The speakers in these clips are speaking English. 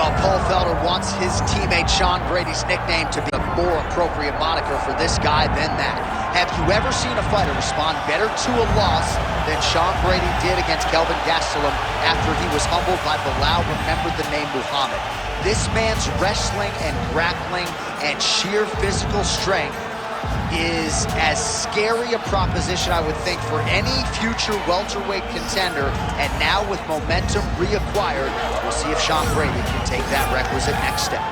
Well, Paul Felder wants his teammate Sean Brady's nickname to be a more appropriate moniker for this guy than that. Have you ever seen a fighter respond better to a loss than Sean Brady did against Kelvin Gastelum after he was humbled by Bilal remembered the name Muhammad? This man's wrestling and grappling and sheer physical strength is as scary a proposition, I would think, for any future welterweight contender. And now with momentum reacquired, we'll see if Sean Brady can take that requisite next step.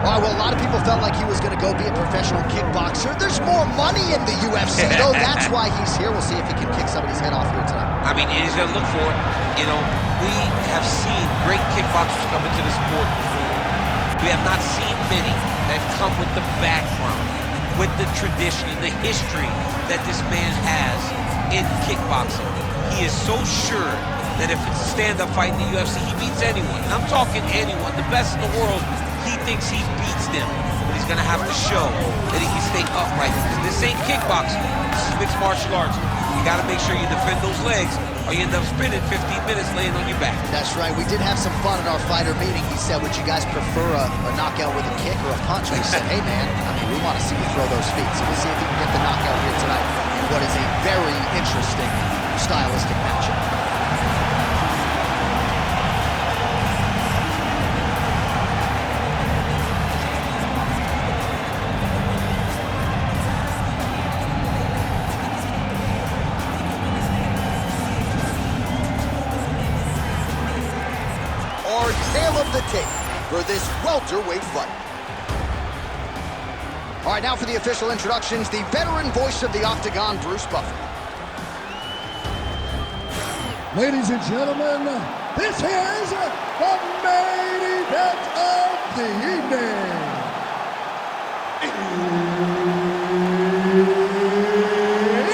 Well, a lot of people felt like he was going to go be a professional kickboxer. There's more money in the UFC, though. That's why he's here. We'll see if he can kick somebody's head off here tonight. I mean, he's going to look for it. You know, we have seen great kickboxers come into the sport before. We have not seen many that come with the background, with the tradition and the history that this man has in kickboxing. He is so sure that if it's a stand-up fight in the UFC, he beats anyone. And I'm talking anyone, the best in the world. He thinks he beats them, but he's gonna have to show that he can stay upright. Because this ain't kickboxing, this is mixed martial arts. You gotta make sure you defend those legs, or you end up spending 15 minutes laying on your back. That's right. We did have some fun at our fighter meeting. He said, would you guys prefer a knockout with a kick or a punch? We said, hey man, I mean, we want to see you throw those feet. So we'll see if he can get the knockout here tonight in what is a very interesting stylistic matchup. Tale of the tape for this welterweight fight. All right, now for the official introductions, the veteran voice of the Octagon, Bruce Buffer. Ladies and gentlemen, this is the main event of the evening.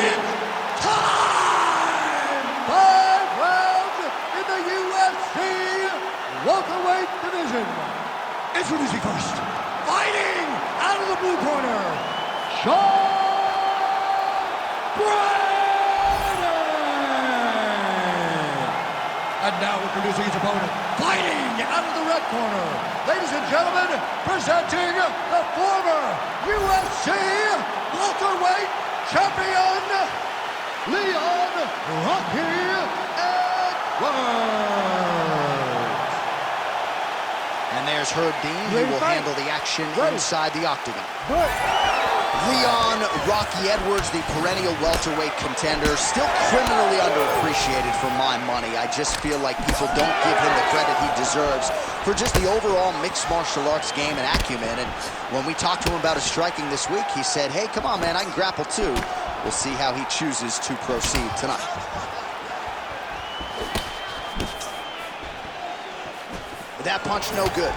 It's time! 5 rounds in the UFC Welterweight division. Introducing first, fighting out of the blue corner, Sean Brady. And now introducing his opponent, fighting out of the red corner, ladies and gentlemen, presenting the former UFC Welterweight champion, Leon Rocky Edwards. And there's Herb Dean, who will handle the action inside the octagon. Leon Rocky Edwards, the perennial welterweight contender, still criminally underappreciated for my money. I just feel like people don't give him the credit he deserves for just the overall mixed martial arts game and acumen. And when we talked to him about his striking this week, he said, hey, come on, man, I can grapple too. We'll see how he chooses to proceed tonight. That punch no good.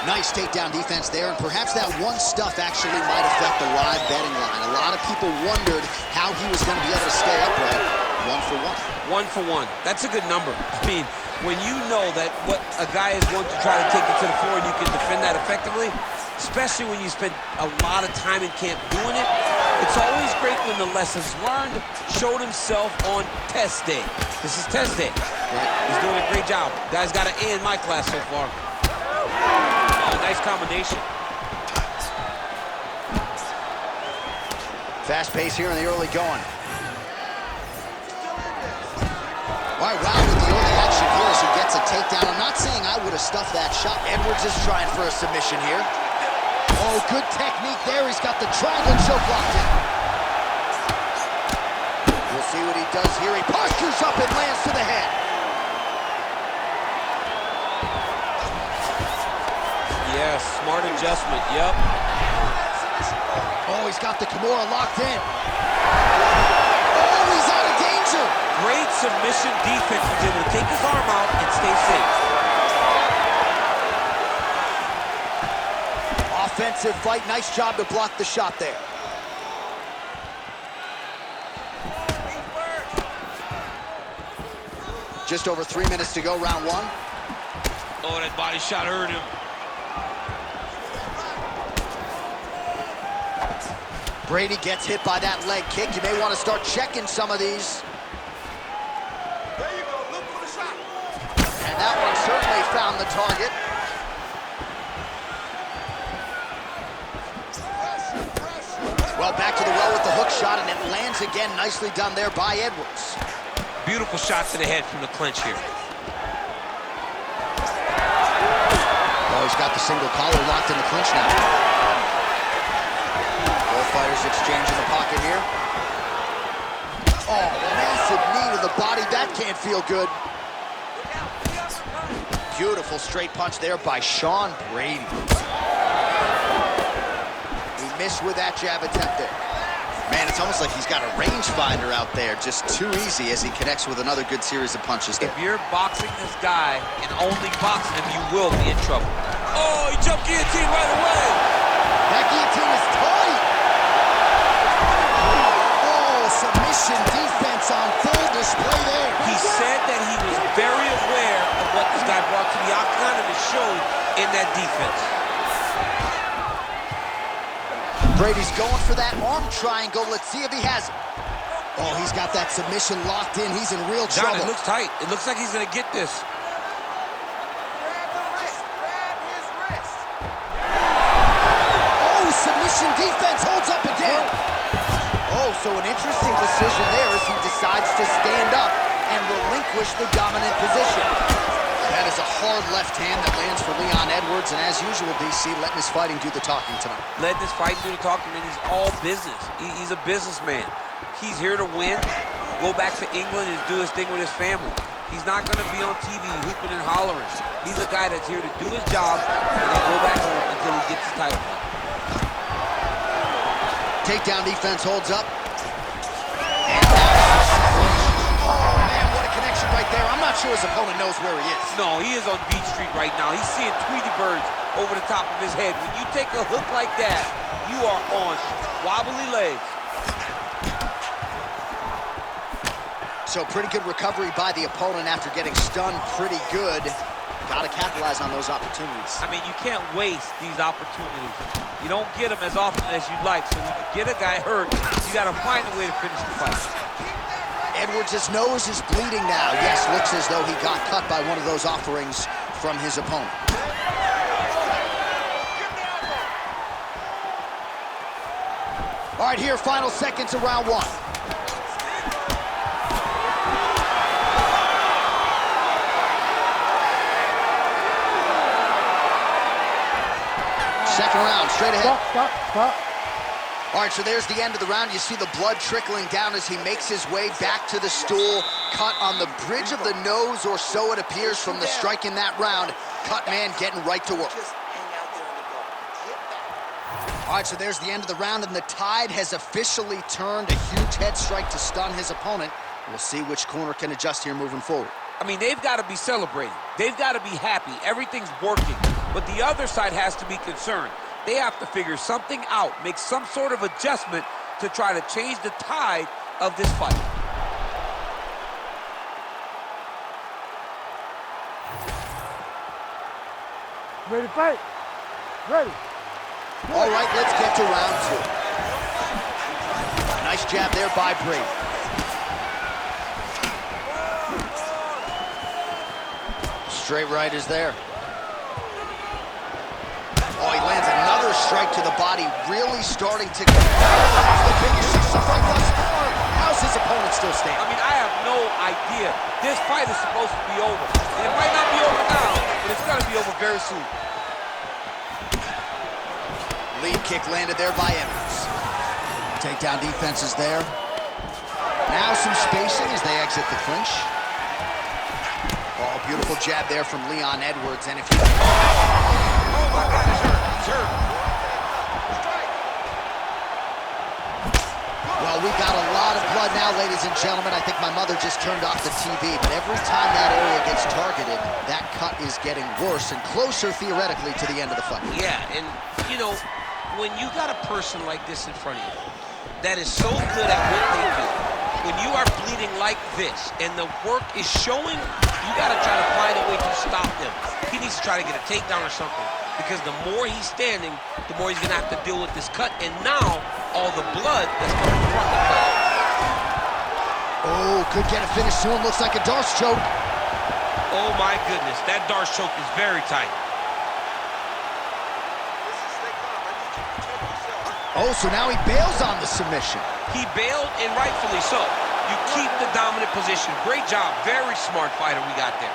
Nice takedown defense there, and perhaps that one stuff actually might affect the live betting line. A lot of people wondered how he was going to be able to stay upright. 1 for 1. 1 for 1. That's a good number. I mean, when you know that what a guy is going to try to take it to the floor and you can defend that effectively, especially when you spend a lot of time in camp doing it, it's always great when the lessons learned showed himself on test day. This is test day. He's doing a great job. Guy's got an A in my class so far. Oh, nice combination. Fast pace here in the early going. All right, wow, with the early action here as he gets a takedown. I'm not saying I would have stuffed that shot. Edwards is trying for a submission here. Oh, good technique there. He's got the triangle choke locked in. We'll see what he does here. He postures up and lands to the head. Yes, smart adjustment, yep. Oh, he's got the Kimura locked in. Oh, he's out of danger. Great submission defense. He's able to take his arm out and stay safe. Offensive fight. Nice job to block the shot there. Just over 3 minutes to go, round one. Oh, that body shot hurt him. Brady gets hit by that leg kick. You may want to start checking some of these. There you go. Look for the shot. And that one certainly found the target. Well, back to the well with the hook shot, and it lands again. Nicely done there by Edwards. Beautiful shot to the head from the clinch here. Oh, he's got the single collar locked in the clinch now. Both fighters exchange in the pocket here. Oh, massive knee to the body. That can't feel good. Beautiful straight punch there by Sean Brady. He missed with that jab attempt there. Man, it's almost like he's got a rangefinder out there, just too easy as he connects with another good series of punches there. If you're boxing this guy and only boxing him, you will be in trouble. Oh, he jumped guillotine right away. That guillotine is tight. Oh, submission defense on full display there. He said that he was very aware of what this guy brought to the octagon, and it showed in that defense. Brady's going for that arm triangle. Let's see if he has it. Oh, he's got that submission locked in. He's in real John, trouble. it looks tight. It looks like he's going to get this. Oh, submission defense holds up again. Oh, so an interesting decision there as he decides to stand up and relinquish the dominant position. That is a hard left hand that lands for Leon Edwards, and as usual, DC letting his fighting do the talking tonight. Letting his fighting do the talking, and he's all business. He's a businessman. He's here to win, go back to England and do his thing with his family. He's not going to be on TV hooping and hollering. He's a guy that's here to do his job and then go back home until he gets his title. Takedown defense holds up. And oh, man, what a connection right there. I'm not sure his opponent knows where he is. No, he is on Beach Street right now. He's seeing Tweety birds over the top of his head. When you take a hook like that, you are on wobbly legs. So pretty good recovery by the opponent after getting stunned pretty good. Got to capitalize on those opportunities. I mean, you can't waste these opportunities. You don't get them as often as you'd like. So when you get a guy hurt, you got to find a way to finish the fight. Edwards' nose is bleeding now. Yes, looks as though he got cut by one of those offerings from his opponent. All right, here, final seconds of round one. Second round, straight ahead. Stop. All right, so there's the end of the round. You see the blood trickling down as he makes his way back to the stool. Cut on the bridge of the nose, or so it appears from the strike in that round. Cut man getting right to work. All right, so there's the end of the round, and the tide has officially turned. A huge head strike to stun his opponent. We'll see which corner can adjust here moving forward. I mean, they've got to be celebrating. They've got to be happy. Everything's working. But the other side has to be concerned. They have to figure something out, make some sort of adjustment to try to change the tide of this fight. Ready to fight? Ready. All right, let's get to round two. Nice jab there by Brady. Straight right is there. Oh, he lands another strike to the body, really starting to... That's the biggest fight thus far. How's his opponent still standing? I mean, I have no idea. This fight is supposed to be over. And it might not be over now, but it's going to be over very soon. Lead kick landed there by Evans. Takedown defense is there. Now some spacing as they exit the clinch. Oh, beautiful jab there from Leon Edwards. And if you... Oh, my God, he's hurt. He's hurt. Well, we got a lot of blood now, ladies and gentlemen. I think my mother just turned off the TV, but every time that area gets targeted, that cut is getting worse and closer, theoretically, to the end of the fight. Yeah, and, you know, when you got a person like this in front of you that is so good at what they do, when you are bleeding like this and the work is showing, you got to try to find a way to stop them. He needs to try to get a takedown or something, because the more he's standing, the more he's going to have to deal with this cut, and now all the blood that's coming from the cut. Oh, could get a finish soon. Looks like a Darce choke. Oh, my goodness. That Darce choke is very tight. Oh, so now he bails on the submission. He bailed, and rightfully so. You keep the dominant position. Great job. Very smart fighter we got there.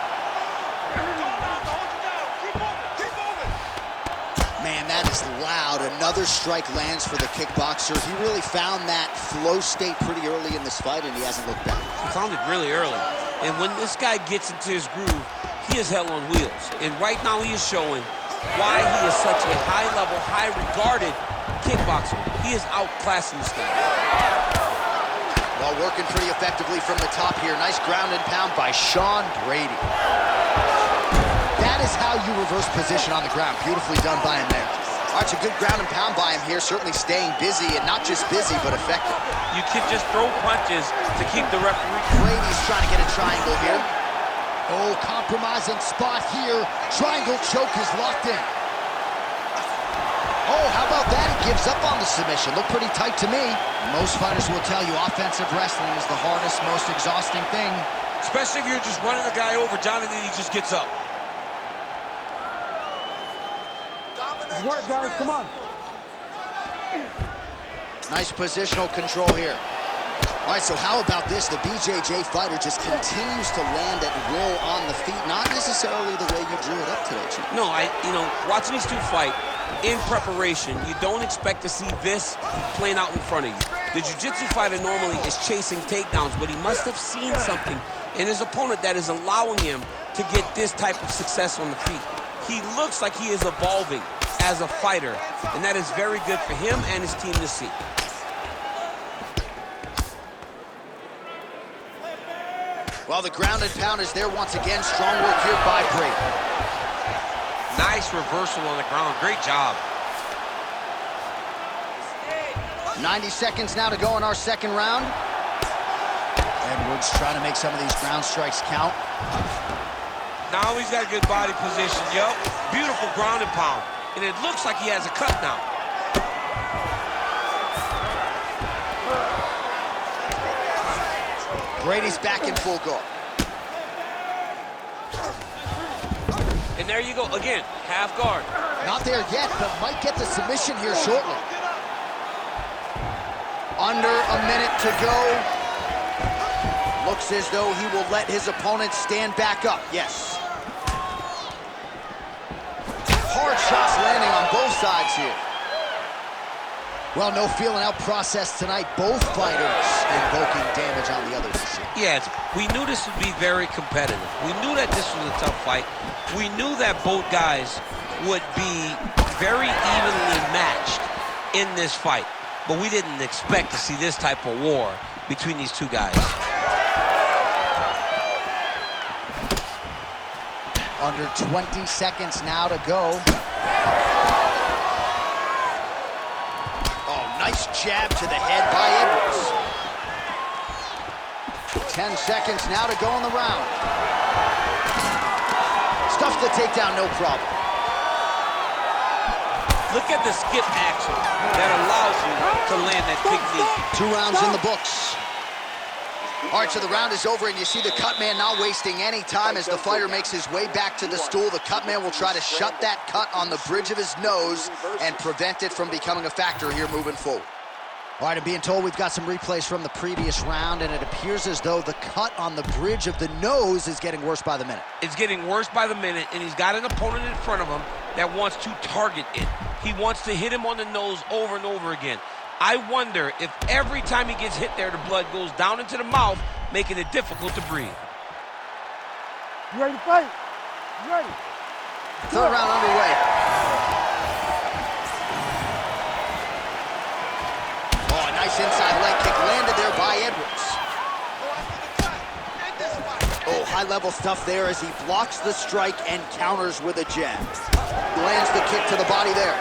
Man, that is loud. Another strike lands for the kickboxer. He really found that flow state pretty early in this fight, and he hasn't looked back. He found it really early. And when this guy gets into his groove, he is hell on wheels. And right now he is showing why he is such a high-level, high-regarded kickboxer. He is outclassing this guy. Well, working pretty effectively from the top here. Nice ground and pound by Sean Brady. That is how you reverse position on the ground. Beautifully done by him there. All right, it's a good ground and pound by him here. Certainly staying busy, and not just busy, but effective. You can just throw punches to keep the referee. Brady's trying to get a triangle here. Oh, compromising spot here. Triangle choke is locked in. Oh, how about that? He gives up on the submission. Looked pretty tight to me. Most fighters will tell you offensive wrestling is the hardest, most exhausting thing. Especially if you're just running the guy over, John, and then he just gets up. Work, guys, come on. Nice positional control here. All right, so how about this? The BJJ fighter just continues to land at will on the feet. Not necessarily the way you drew it up today, Chief. No, watching these two fight in preparation, you don't expect to see this playing out in front of you. The jiu-jitsu fighter normally is chasing takedowns, but he must have seen something in his opponent that is allowing him to get this type of success on the feet. He looks like he is evolving as a fighter, and that is very good for him and his team to see. Well, the ground and pound is there once again. Strong work here by Brady. Nice reversal on the ground. Great job. 90 seconds now to go in our second round. Edwards trying to make some of these ground strikes count. Now he's got a good body position. Yup. Beautiful ground and pound. And it looks like he has a cut now. Brady's back in full guard. And there you go. Again, half guard. Not there yet, but might get the submission here shortly. Under a minute to go. Looks as though he will let his opponent stand back up. Yes. Hard shots landing on both sides here. Well, no feeling out process tonight. Both fighters invoking damage on the other team. Yes, we knew this would be very competitive. We knew that this was a tough fight. We knew that both guys would be very evenly matched in this fight. But we didn't expect to see this type of war between these two guys. Under 20 seconds now to go. Nice jab to the head by Edwards. 10 seconds now to go in the round. Stuffs the takedown, no problem. Look at the skip action that allows you to land that big knee. 2 rounds in the books. All right, so the round is over, and you see the cut man not wasting any time as the fighter makes his way back to the stool. The cut man will try to shut that cut on the bridge of his nose and prevent it from becoming a factor here moving forward. All right, I'm being told we've got some replays from the previous round, and it appears as though the cut on the bridge of the nose is getting worse by the minute. It's getting worse by the minute, and he's got an opponent in front of him that wants to target it. He wants to hit him on the nose over and over again. I wonder if every time he gets hit there, the blood goes down into the mouth, making it difficult to breathe. You ready to fight? You ready? Third round underway. Oh, a nice inside leg kick high-level stuff there as he blocks the strike and counters with a jab. Lands the kick to the body there.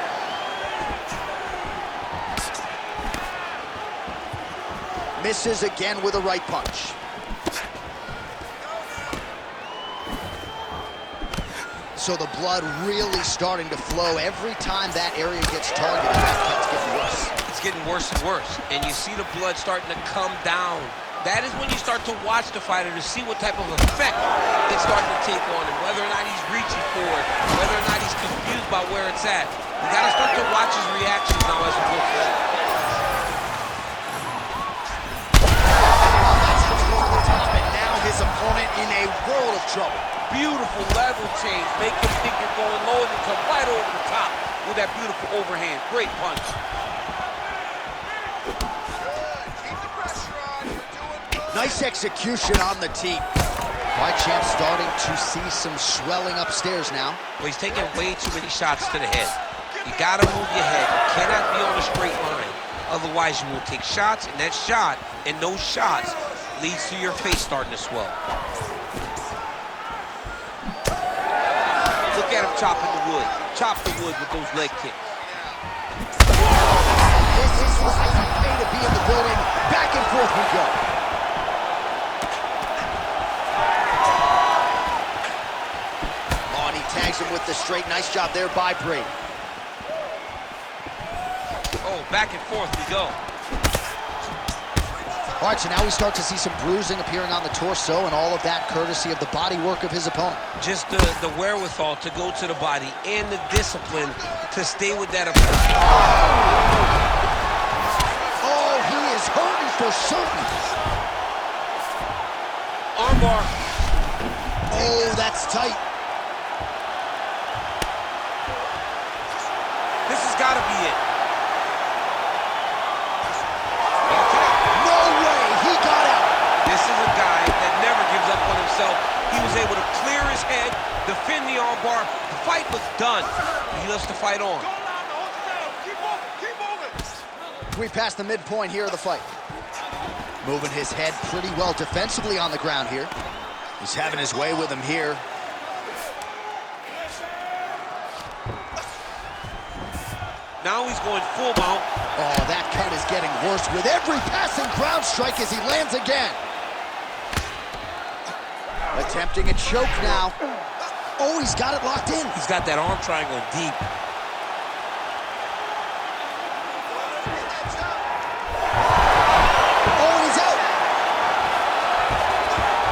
Misses again with a right punch. So the blood really starting to flow. Every time that area gets targeted, that cut's getting worse. It's getting worse and worse, and you see the blood starting to come down. That is when you start to watch the fighter to see what type of effect it's starting to take on him, whether or not he's reaching for it, whether or not he's confused by where it's at. You gotta start to watch his reactions now as we go forward. That's his over the top, and now his opponent in a world of trouble. Beautiful level change. Make him think you're going low and you come right over the top with that beautiful overhand. Great punch. Nice execution on the teep. Fight champ starting to see some swelling upstairs now. Well, he's taking way too many shots to the head. You gotta move your head. You cannot be on a straight line. Otherwise, you will take shots, and that shot and those shots leads to your face starting to swell. Look at him chopping the wood. Chop the wood with those leg kicks. This is why you pay to be in the building. Back and forth we go. Oh, and he tags him with the straight. Nice job there by Brady. Oh, back and forth we go. All right, so now we start to see some bruising appearing on the torso, and all of that courtesy of the body work of his opponent. Just the wherewithal to go to the body and the discipline to stay with that. Oh, he is hurting for certain. Armbar. Oh, that's tight. This has got to be it. This is a guy that never gives up on himself. He was able to clear his head, defend the armbar. The fight was done. He lets the fight on. We passed the midpoint here of the fight. Moving his head pretty well defensively on the ground here. He's having his way with him here. Now he's going full mount. Oh, that cut is getting worse with every passing ground strike as he lands again. Attempting a choke now. Oh, he's got it locked in. He's got that arm triangle deep. Oh, and he's out.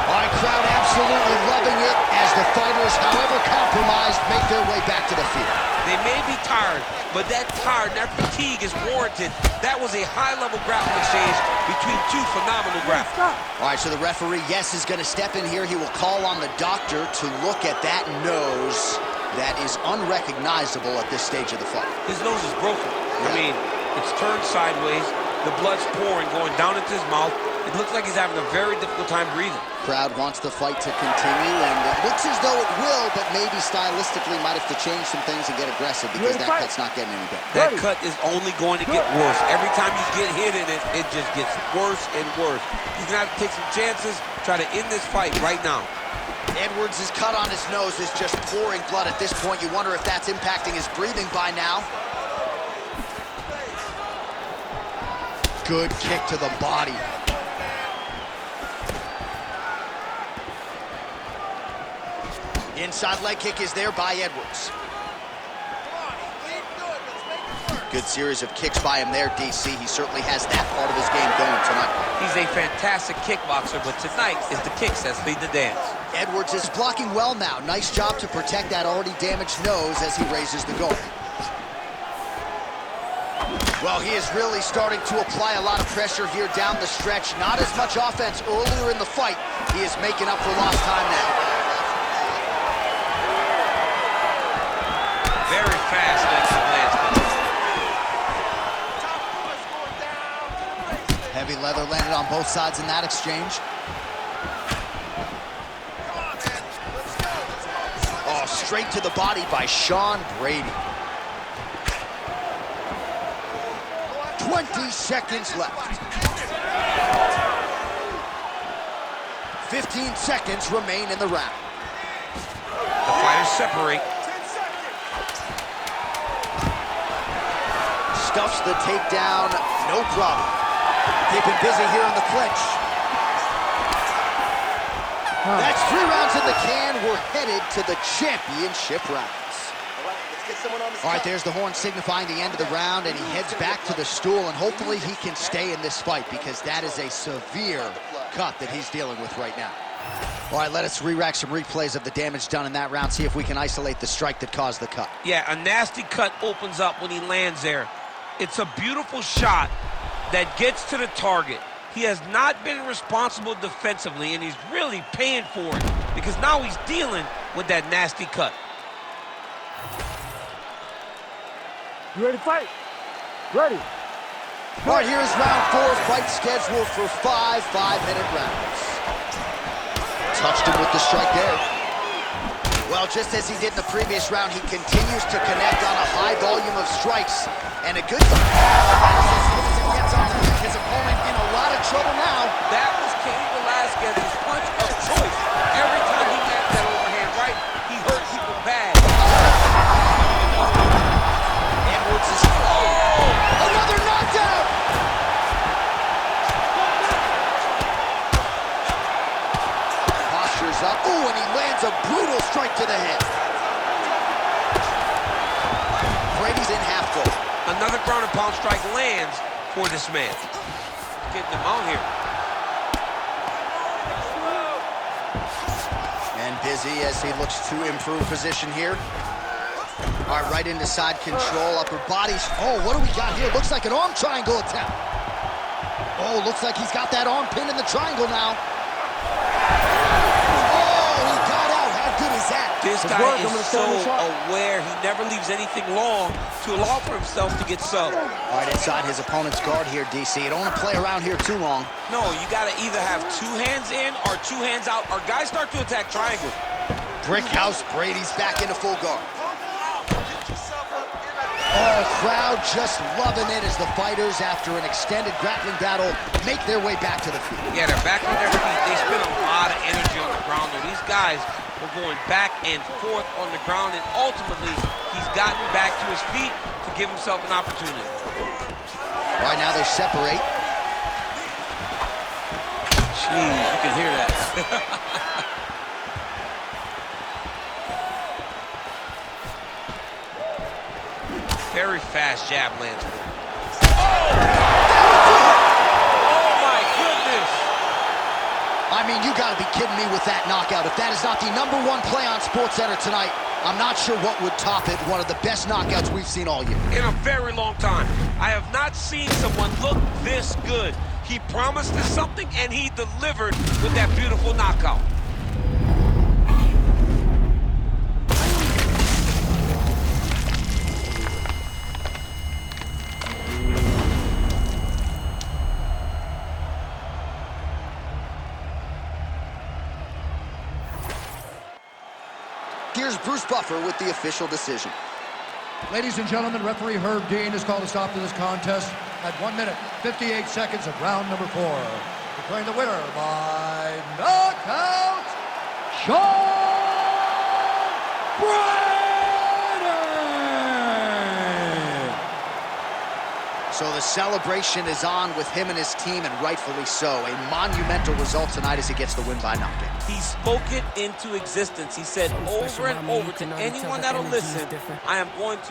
My crowd absolutely loving it as the fighters, however compromised, make their way back to the field. They may be tired, but that tired, that fatigue is warranted. That was a high-level grappling exchange between two phenomenal grapplers. All right, so the referee, yes, is going to step in here. He will call on the doctor to look at that nose that is unrecognizable at this stage of the fight. His nose is broken. I mean, it's turned sideways. The blood's pouring, going down into his mouth. It looks like he's having a very difficult time breathing. Crowd wants the fight to continue, and it looks as though it will, but maybe stylistically might have to change some things and get aggressive because that cut's not getting any better. That cut is only going to get worse. Every time you get hit in it, it just gets worse and worse. He's going to have to take some chances, try to end this fight right now. Edwards' cut on his nose is just pouring blood at this point. You wonder if that's impacting his breathing by now. Good kick to the body. Inside leg kick is there by Edwards. Good series of kicks by him there, DC. He certainly has that part of his game going tonight. He's a fantastic kickboxer, but tonight is the kicks that lead the dance. Edwards is blocking well now. Nice job to protect that already damaged nose as he raises the guard. Well, he is really starting to apply a lot of pressure here down the stretch. Not as much offense earlier in the fight. He is making up for lost time now. Very fast next to Lance. Heavy leather landed on both sides in that exchange. Oh, straight to the body by Sean Brady. 20 seconds left. 15 seconds remain in the round. The fighters separate. Stuffs the takedown, no problem. Keeping busy here in the clinch. That's 3 rounds in the can. We're headed to the championship rounds. All right, there's the horn signifying the end of the round, and he heads back to the stool, and hopefully he can stay in this fight because that is a severe cut that he's dealing with right now. All right, let us re-rack some replays of the damage done in that round, see if we can isolate the strike that caused the cut. Yeah, a nasty cut opens up when he lands there. It's a beautiful shot that gets to the target. He has not been responsible defensively, and he's really paying for it because now he's dealing with that nasty cut. You ready to fight? Ready. All right, here's round 4, fight scheduled for 5 5-minute rounds. Touched him with the strike there. Well, just as he did in the previous round, he continues to connect on a high volume of strikes. And a good gets on his opponent in a lot of trouble now. That was Cain Velasquez's punch of choice. Every time he landed that overhand right, he hurt people bad. Edwards is... Oh! Another knockdown! Postures up. Ooh, and he lands a brutal strike to the head. Brady's in half guard. Another ground and pound strike lands for this man. Getting him out here. And busy as he looks to improve position here. All right, right into side control, upper bodies. Oh, what do we got here? Looks like an arm triangle attempt. Oh, looks like he's got that arm pinned in the triangle now. This guy is so aware. He never leaves anything long to allow for himself to get subbed. All right, inside his opponent's guard here, DC. You don't want to play around here too long. No, you got to either have 2 hands in or 2 hands out, or guys start to attack triangle. Brick house, Brady's back into full guard. Oh, crowd just loving it as the fighters, after an extended grappling battle, make their way back to the field. Yeah, they're back on their feet. They spend a lot of energy on the ground, though. These guys were going back and forth on the ground, and ultimately, he's gotten back to his feet to give himself an opportunity. Right now, they separate. Jeez, you can hear that. Very fast jab lands for him. Oh! Oh, my goodness! I mean, you gotta be kidding me with that knockout. If that is not the #1 play on SportsCenter tonight, I'm not sure what would top it. One of the best knockouts we've seen all year. In a very long time. I have not seen someone look this good. He promised us something, and he delivered with that beautiful knockout. Here's Bruce Buffer with the official decision. Ladies and gentlemen, referee Herb Dean has called a stop to this contest at 1 minute, 58 seconds of round number 4. Declaring the winner by knockout, Sean Brady! So the celebration is on with him and his team, and rightfully so. A monumental result tonight as he gets the win by knockout. He spoke it into existence. He said over and over to anyone that'll listen, I am going to